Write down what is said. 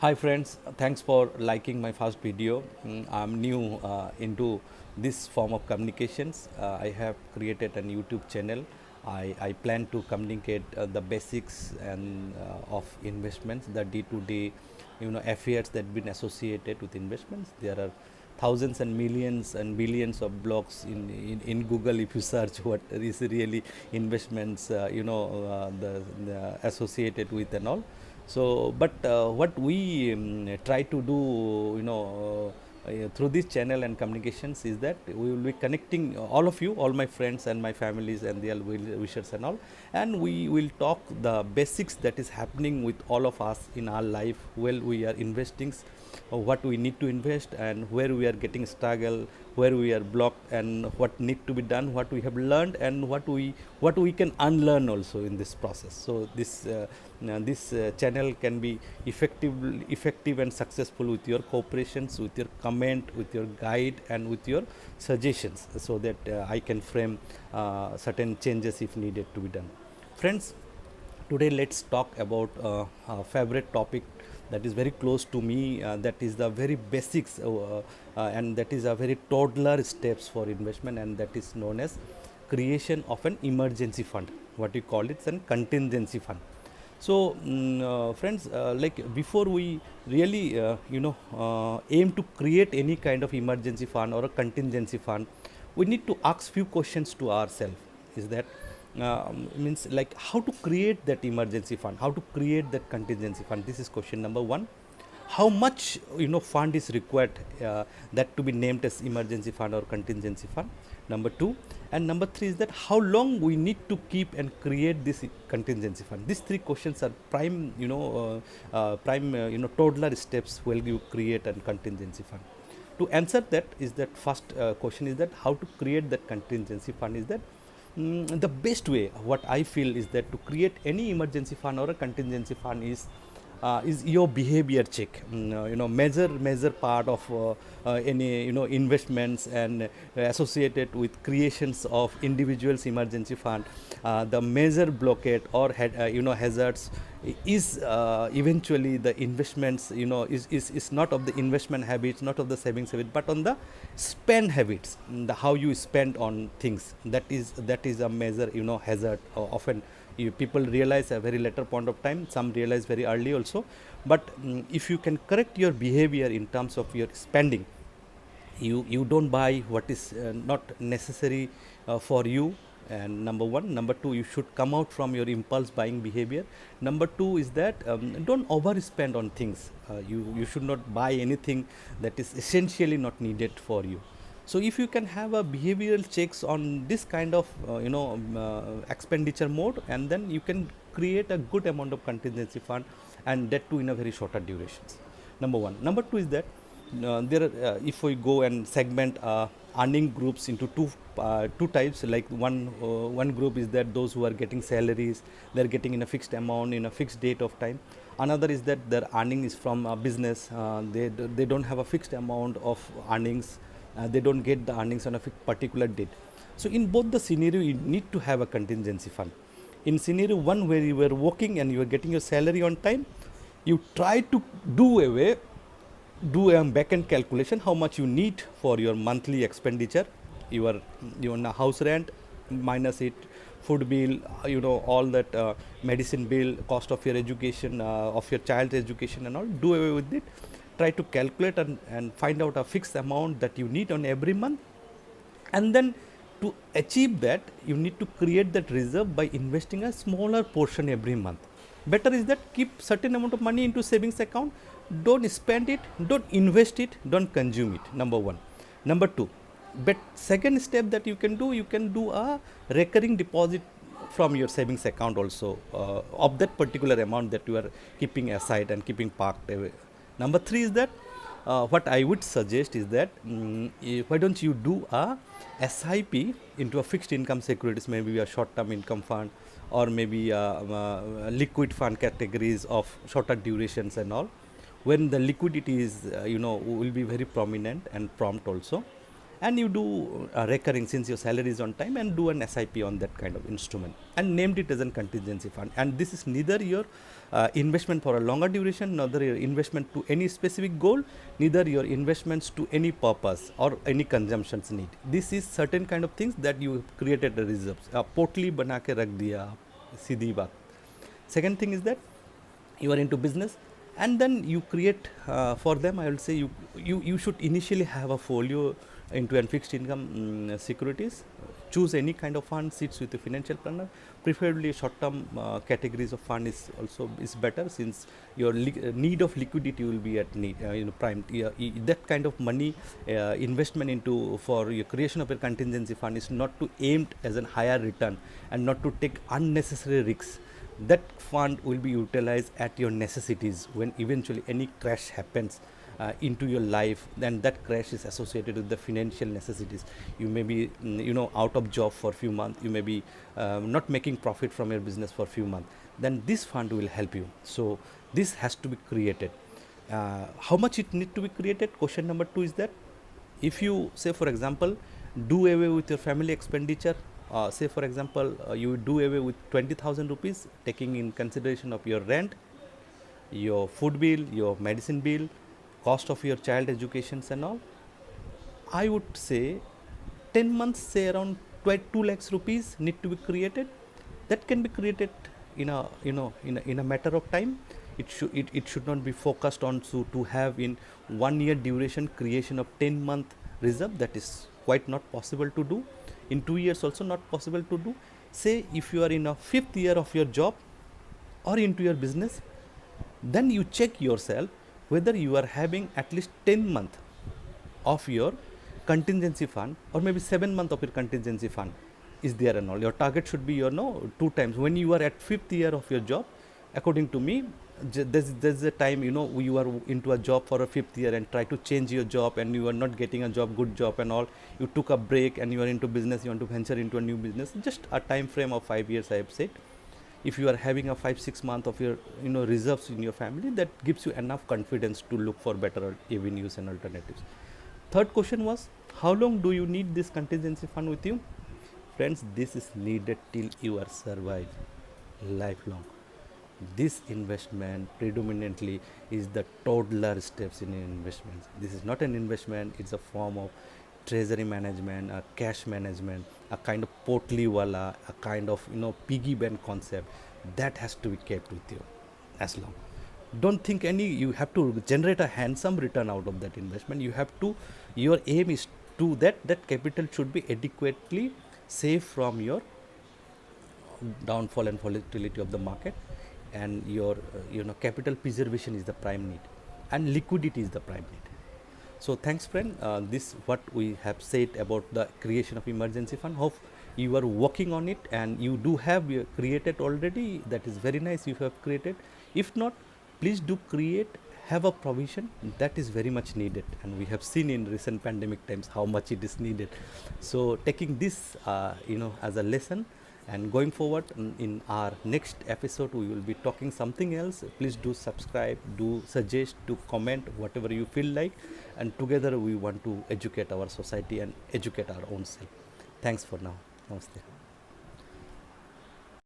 Hi friends, thanks for liking my first video. I'm new into this form of communications. I have created a YouTube channel. I plan to communicate the basics and of investments, the day-to-day, affairs that been associated with investments. There are thousands and millions and billions of blogs in Google if you search what is really investments, the associated with and all. So, but what we try to do, through this channel and communications is that we will be connecting all of you, all my friends and my families and their wishers and all, and we will talk the basics that is happening with all of us in our life while we are investing, what we need to invest and where we are getting struggle, where we are blocked and what need to be done, what we have learned and what we can unlearn also in this process. So this channel can be effective and successful with your cooperations, with your comment, with your guide and with your suggestions, so that I can frame certain changes if needed to be done. Friends, today let's talk about a favorite topic that is very close to me, that is the very basics, and that is a very toddler steps for investment, and that is known as creation of an emergency fund, what you call it, and contingency fund. So friends, like before we really aim to create any kind of emergency fund or a contingency fund, we need to ask few questions to ourselves. Is that means like how to create that emergency fund, how to create that contingency fund? This is question number one. How much fund is required, that to be named as emergency fund or contingency fund? Number two. And number three is that how long we need to keep and create this contingency fund? These three questions are prime toddler steps while you create a contingency fund. To answer that is that first question is that how to create that contingency fund is that the best way, what I feel is that to create any emergency fund or a contingency fund is your behavior check. Major part of any investments and associated with creations of individuals emergency fund, the major blockade or hazards is eventually the investments, is not of the investment habits, not of the savings habit, but on the spend habits, the how you spend on things. That is a major hazard. Often people realize a very later point of time, some realize very early also. But if you can correct your behavior in terms of your spending, you don't buy what is not necessary for you. And number one. Number two, you should come out from your impulse buying behavior. Number two is that don't overspend on things. You should not buy anything that is essentially not needed for you. So if you can have a behavioral checks on this kind of expenditure mode, and then you can create a good amount of contingency fund, and that too in a very shorter durations. Number one. Number two is that there are, if we go and segment earning groups into two types. Like one group is that those who are getting salaries, they're getting in a fixed amount in a fixed date of time. Another is that their earning is from a business. They don't have a fixed amount of earnings. They don't get the earnings on a particular date. So in both the scenario, you need to have a contingency fund. In scenario one, where you were working and you are getting your salary on time, you try to do a back end calculation how much you need for your monthly expenditure, your house rent minus it, food bill, all that, medicine bill, cost of your education, of your child's education and all. Do away with it. Try to calculate and find out a fixed amount that you need on every month. And then to achieve that, you need to create that reserve by investing a smaller portion every month. Better is that keep certain amount of money into savings account. Don't spend it, don't invest it, don't consume it. Number one. Number two, but second step that you can do a recurring deposit from your savings account also, of that particular amount that you are keeping aside and keeping parked away. Number three is that what I would suggest is that why don't you do a SIP into a fixed income securities, maybe a short term income fund, or maybe liquid fund categories of shorter durations and all, when the liquidity is will be very prominent and prompt also. and you do recurring since your salary is on time, and do an SIP on that kind of instrument and named it as a contingency fund. And this is neither your investment for a longer duration, neither your investment to any specific goal, neither your investments to any purpose or any consumptions need. This is certain kind of things that you created the reserves. पोटली बना के रख दिया, सीधी बात. Second thing is that you are into business, and then you create for them. I will say you should initially have a folio into a fixed income securities. Choose any kind of fund, sits with a financial planner. Preferably short term categories of fund is better, since your need of liquidity will be at need, prime. That kind of money investment into for your creation of a contingency fund is not to aimed as a higher return and not to take unnecessary risks. That fund will be utilized at your necessities when eventually any crash happens into your life. Then that crash is associated with the financial necessities. You may be out of job for a few months, you may be not making profit from your business for a few months, then this fund will help you. So this has to be created. How much it need to be created? Question number 2 is that if you say, for example, do away with your family expenditure, say for example you do away with 20,000 rupees, taking in consideration of your rent, your food bill, your medicine bill, cost of your child educations and all, I would say 10 months, say around 2 lakhs rupees need to be created. That can be created in a matter of time. It should not be focused on to have in 1 year duration creation of 10-month reserve. That is quite not possible to do. In 2 years also not possible to do. Say if you are in a 5th year of your job or into your business, then you check yourself whether you are having at least 10 months of your contingency fund, or maybe 7 months of your contingency fund is there and all. Your target should be 2 times. When you are at 5th year of your job, according to me, there's a time you are into a job for a 5th year and try to change your job, and you are not getting a job, good job and all. You took a break and you are into business, you want to venture into a new business. Just a time frame of 5 years, I have said. If you are having a 5-6 months of your reserves in your family, that gives you enough confidence to look for better avenues and alternatives. Third question was, how long do you need this contingency fund with you? Friends, this is needed till you are survive lifelong. This investment predominantly is the toddler steps in investments. This is not an investment, it's a form of treasury management, a cash management, a kind of portly wala, a kind of piggy bank concept that has to be kept with you as long. Don't think you have to generate a handsome return out of that investment. Your aim is to that capital should be adequately safe from your downfall and volatility of the market, and your capital preservation is the prime need, and liquidity is the prime need. So thanks friend, this what we have said about the creation of emergency fund. Hope you are working on it, and you do have created already. That is very nice, you have created. If not, please do create, have a provision. That is very much needed, and we have seen in recent pandemic times how much it is needed. So taking this as a lesson, and going forward in our next episode we will be talking something else. Please do subscribe, do suggest, do comment, whatever you feel like, and together we want to educate our society and educate our own self. Thanks for now. Namaste.